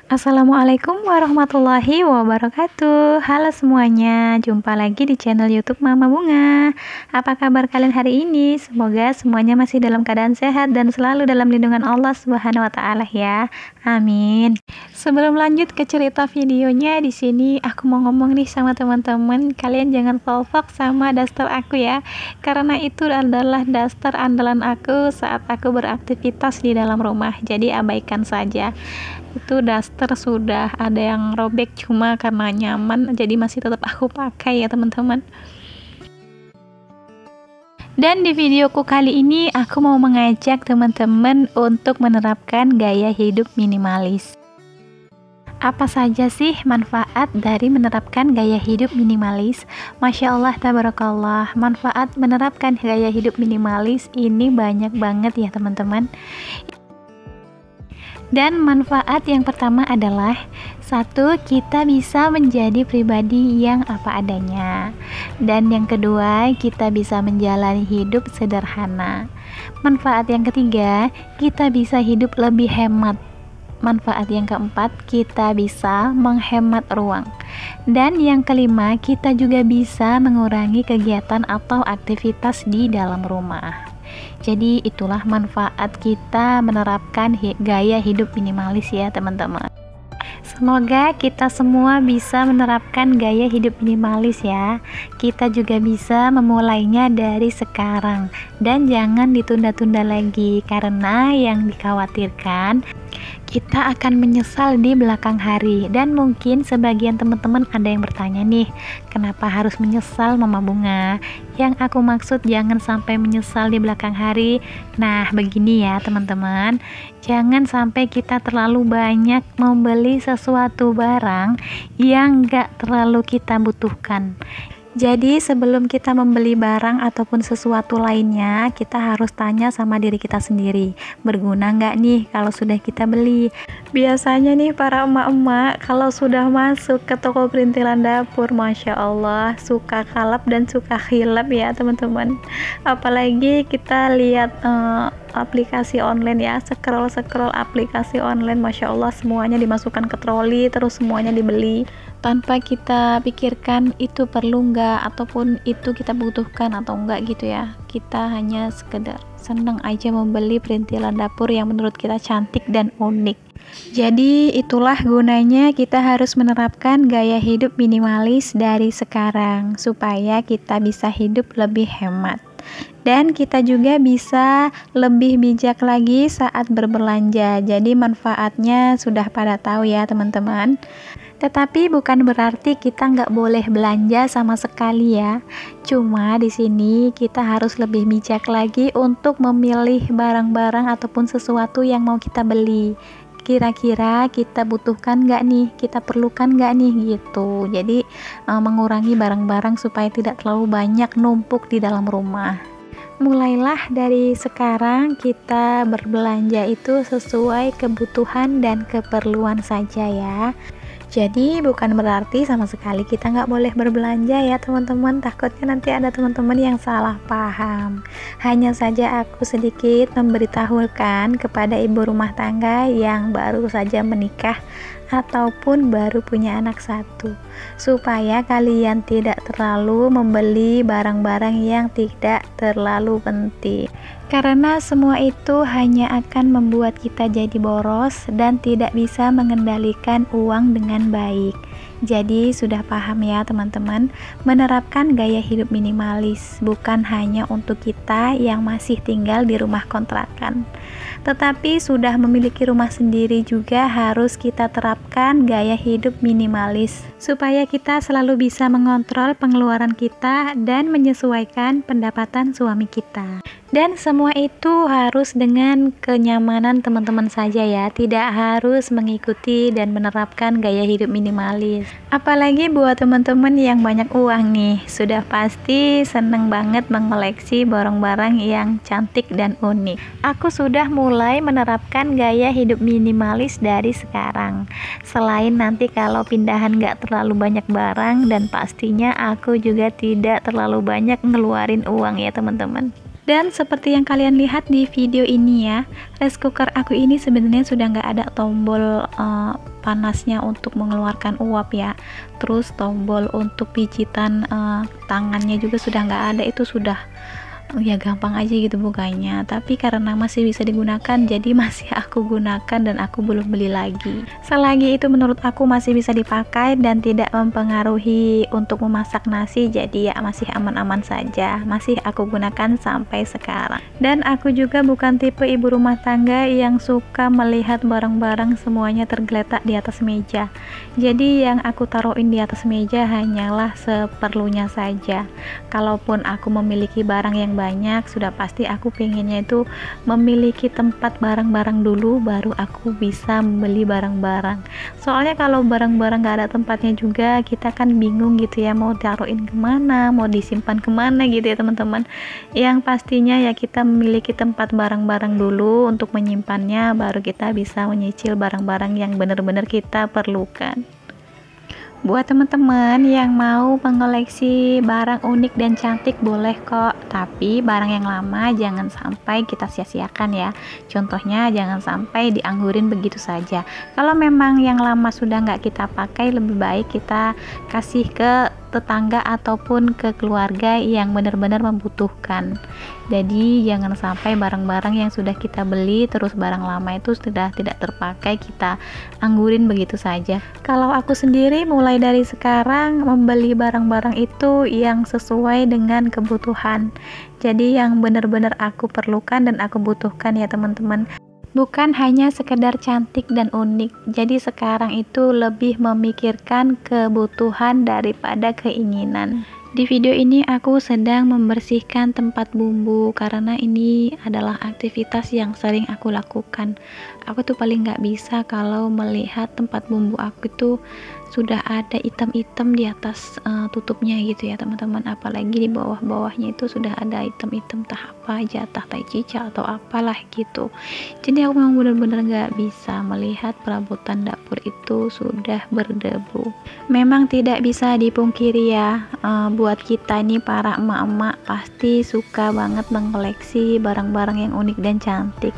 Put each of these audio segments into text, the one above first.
Assalamualaikum warahmatullahi wabarakatuh. Halo semuanya, jumpa lagi di channel YouTube Mama Bunga. Apa kabar kalian hari ini? Semoga semuanya masih dalam keadaan sehat dan selalu dalam lindungan Allah Subhanahu wa taala ya. Amin. Sebelum lanjut ke cerita videonya, di sini aku mau ngomong nih sama teman-teman, kalian jangan salfok sama daster aku ya. Karena itu adalah daster andalan aku saat aku beraktivitas di dalam rumah. Jadi abaikan saja. Itu daster sudah ada yang robek, cuma karena nyaman jadi masih tetap aku pakai ya teman-teman. Dan di videoku kali ini aku mau mengajak teman-teman untuk menerapkan gaya hidup minimalis. Apa saja sih manfaat dari menerapkan gaya hidup minimalis? Masya Allah, tabarakallah, manfaat menerapkan gaya hidup minimalis ini banyak banget ya teman-teman. Dan manfaat yang pertama adalah satu, kita bisa menjadi pribadi yang apa adanya. Dan yang kedua, kita bisa menjalani hidup sederhana. Manfaat yang ketiga, kita bisa hidup lebih hemat. Manfaat yang keempat, kita bisa menghemat ruang. Dan yang kelima, kita juga bisa mengurangi kegiatan atau aktivitas di dalam rumah. Jadi itulah manfaat kita menerapkan gaya hidup minimalis ya teman-teman. Semoga kita semua bisa menerapkan gaya hidup minimalis ya. Kita juga bisa memulainya dari sekarang dan jangan ditunda-tunda lagi, karena yang dikhawatirkan kita akan menyesal di belakang hari. Dan mungkin sebagian teman-teman ada yang bertanya nih, kenapa harus menyesal Mama Bunga? Yang aku maksud jangan sampai menyesal di belakang hari. Nah begini ya teman-teman, jangan sampai kita terlalu banyak membeli sesuatu barang yang gak terlalu kita butuhkan. Jadi sebelum kita membeli barang ataupun sesuatu lainnya, kita harus tanya sama diri kita sendiri, berguna nggak nih kalau sudah kita beli. Biasanya nih para emak-emak kalau sudah masuk ke toko perintilan dapur, Masya Allah, suka kalap dan suka khilap ya teman-teman. Apalagi kita lihat aplikasi online ya, scroll aplikasi online, Masya Allah, semuanya dimasukkan ke troli, terus semuanya dibeli tanpa kita pikirkan itu perlu nggak ataupun itu kita butuhkan atau enggak gitu ya. Kita hanya sekedar senang aja membeli perintilan dapur yang menurut kita cantik dan unik. Jadi itulah gunanya kita harus menerapkan gaya hidup minimalis dari sekarang supaya kita bisa hidup lebih hemat. Dan kita juga bisa lebih bijak lagi saat berbelanja. Jadi manfaatnya sudah pada tahu ya teman-teman. Tetapi bukan berarti kita nggak boleh belanja sama sekali ya. Cuma di sini kita harus lebih bijak lagi untuk memilih barang-barang ataupun sesuatu yang mau kita beli. Kira-kira kita butuhkan nggak nih, kita perlukan nggak nih gitu. Jadi mengurangi barang-barang supaya tidak terlalu banyak numpuk di dalam rumah. Mulailah dari sekarang kita berbelanja itu sesuai kebutuhan dan keperluan saja ya. Jadi bukan berarti sama sekali kita nggak boleh berbelanja ya teman-teman. Takutnya nanti ada teman-teman yang salah paham. Hanya saja aku sedikit memberitahukan kepada ibu rumah tangga yang baru saja menikah ataupun baru punya anak satu, supaya kalian tidak terlalu membeli barang-barang yang tidak terlalu penting, karena semua itu hanya akan membuat kita jadi boros dan tidak bisa mengendalikan uang dengan baik. Jadi sudah paham ya teman-teman, menerapkan gaya hidup minimalis bukan hanya untuk kita yang masih tinggal di rumah kontrakan, tetapi sudah memiliki rumah sendiri juga harus kita terapkan gaya hidup minimalis supaya kita selalu bisa mengontrol pengeluaran kita dan menyesuaikan pendapatan suami kita. Dan semua itu harus dengan kenyamanan teman-teman saja ya, tidak harus mengikuti dan menerapkan gaya hidup minimalis. Apalagi buat teman-teman yang banyak uang nih, sudah pasti seneng banget mengoleksi barang-barang yang cantik dan unik. Aku sudah mulai menerapkan gaya hidup minimalis dari sekarang. Selain nanti kalau pindahan gak terlalu banyak barang, dan pastinya aku juga tidak terlalu banyak ngeluarin uang ya teman-teman. Dan seperti yang kalian lihat di video ini ya, rice cooker aku ini sebenarnya sudah nggak ada tombol panasnya untuk mengeluarkan uap ya. Terus tombol untuk pijitan tangannya juga sudah nggak ada, itu sudah ya gampang aja gitu bukanya. Tapi karena masih bisa digunakan, jadi masih aku gunakan dan aku belum beli lagi. Selagi itu menurut aku masih bisa dipakai dan tidak mempengaruhi untuk memasak nasi, jadi ya masih aman-aman saja, masih aku gunakan sampai sekarang. Dan aku juga bukan tipe ibu rumah tangga yang suka melihat barang-barang semuanya tergeletak di atas meja. Jadi yang aku taruhin di atas meja hanyalah seperlunya saja. Kalaupun aku memiliki barang yang banyak, sudah pasti aku pengennya itu memiliki tempat barang-barang dulu, baru aku bisa membeli barang-barang. Soalnya kalau barang-barang gak ada tempatnya juga, kita kan bingung gitu ya, mau taruhin kemana, mau disimpan kemana gitu ya teman-teman. Yang pastinya ya kita memiliki tempat barang-barang dulu untuk menyimpannya, baru kita bisa menyicil barang-barang yang benar-benar kita perlukan. Buat teman-teman yang mau mengoleksi barang unik dan cantik boleh kok, tapi barang yang lama jangan sampai kita sia-siakan ya. Contohnya jangan sampai dianggurin begitu saja. Kalau memang yang lama sudah nggak kita pakai, lebih baik kita kasih ke tetangga ataupun ke keluarga yang benar-benar membutuhkan. Jadi jangan sampai barang-barang yang sudah kita beli terus barang lama itu sudah tidak terpakai kita anggurin begitu saja. Kalau aku sendiri mulai dari sekarang membeli barang-barang itu yang sesuai dengan kebutuhan. Jadi yang benar-benar aku perlukan dan aku butuhkan ya teman-teman. Bukan hanya sekedar cantik dan unik. Jadi sekarang itu lebih memikirkan kebutuhan daripada keinginan. Di video ini aku sedang membersihkan tempat bumbu karena ini adalah aktivitas yang sering aku lakukan. Aku tuh paling nggak bisa kalau melihat tempat bumbu aku itu sudah ada hitam-hitam di atas tutupnya gitu ya teman-teman, apalagi di bawah-bawahnya itu sudah ada hitam-hitam entah apa, jatah tai cicak atau apalah gitu. Jadi aku memang benar-benar nggak bisa melihat perabotan dapur itu sudah berdebu. Memang tidak bisa dipungkiri ya, buat kita ini para emak-emak pasti suka banget mengoleksi barang-barang yang unik dan cantik.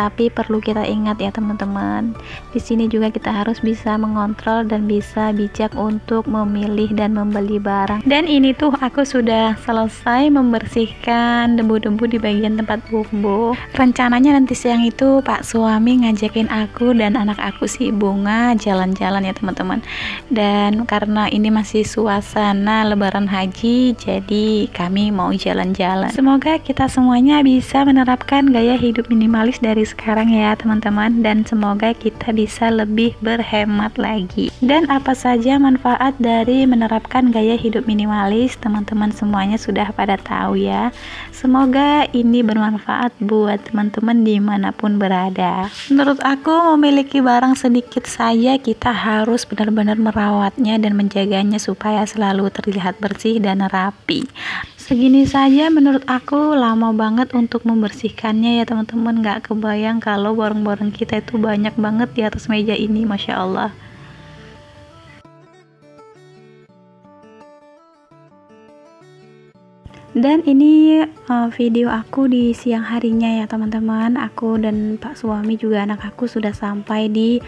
Tapi perlu kita ingat ya teman-teman, di sini juga kita harus bisa mengontrol dan bisa bijak untuk memilih dan membeli barang. Dan ini tuh aku sudah selesai membersihkan debu-debu di bagian tempat bumbu. Rencananya nanti siang itu Pak suami ngajakin aku dan anak aku si Bunga jalan-jalan ya teman-teman. Dan karena ini masih suasana lebaran haji, jadi kami mau jalan-jalan. Semoga kita semuanya bisa menerapkan gaya hidup minimalis dari sekarang ya teman-teman, dan semoga kita bisa lebih berhemat lagi. Dan apa saja manfaat dari menerapkan gaya hidup minimalis, teman-teman semuanya sudah pada tahu ya. Semoga ini bermanfaat buat teman-teman dimanapun berada. Menurut aku memiliki barang sedikit saja kita harus benar-benar merawatnya dan menjaganya supaya selalu terlihat bersih dan rapi. Segini saja menurut aku lama banget untuk membersihkannya ya teman-teman. Gak kebayang kalau barang-barang kita itu banyak banget di atas meja ini, Masya Allah. Dan ini video aku di siang harinya ya teman-teman. Aku dan Pak suami juga anak aku sudah sampai di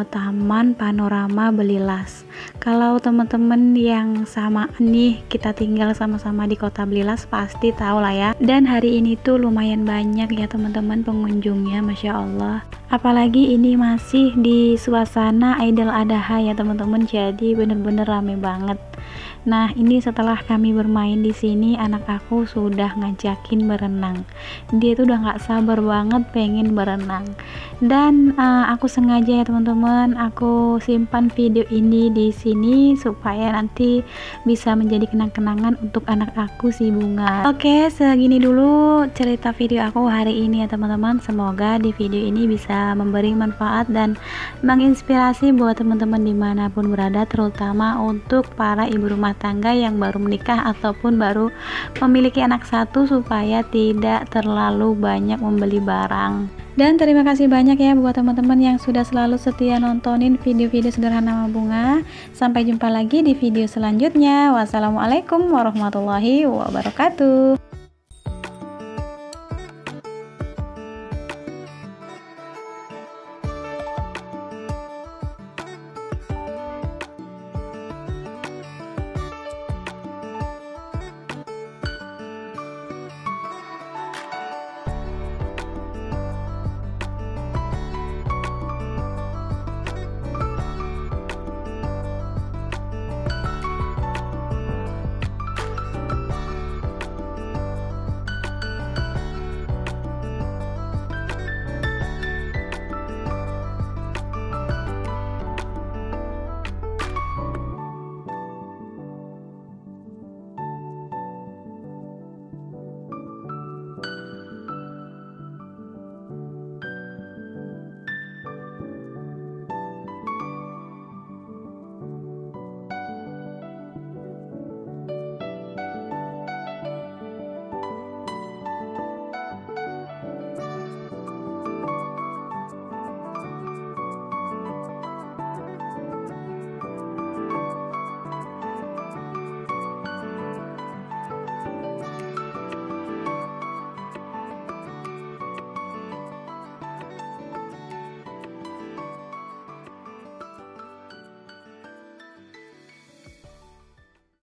Taman Panorama Belilas. Kalau teman-teman yang sama nih, kita tinggal sama-sama di kota Belilas, pasti tahu lah ya. Dan hari ini tuh lumayan banyak ya teman-teman pengunjungnya, Masya Allah. Apalagi ini masih di suasana Idul Adha ya teman-teman, jadi bener-bener rame banget. Nah, ini setelah kami bermain di sini, anak aku sudah ngajakin berenang. Dia tuh udah nggak sabar banget pengen berenang. Dan aku sengaja ya teman-teman, aku simpan video ini di sini supaya nanti bisa menjadi kenang-kenangan untuk anak aku si Bunga. Oke, segini dulu cerita video aku hari ini ya teman-teman. Semoga di video ini bisa memberi manfaat dan menginspirasi buat teman-teman dimanapun berada, terutama untuk para ibu rumah tangga yang baru menikah ataupun baru memiliki anak satu, supaya tidak terlalu banyak membeli barang. Dan terima kasih banyak ya buat teman-teman yang sudah selalu setia nontonin video-video sederhana Mama Bunga. Sampai jumpa lagi di video selanjutnya. Wassalamualaikum warahmatullahi wabarakatuh.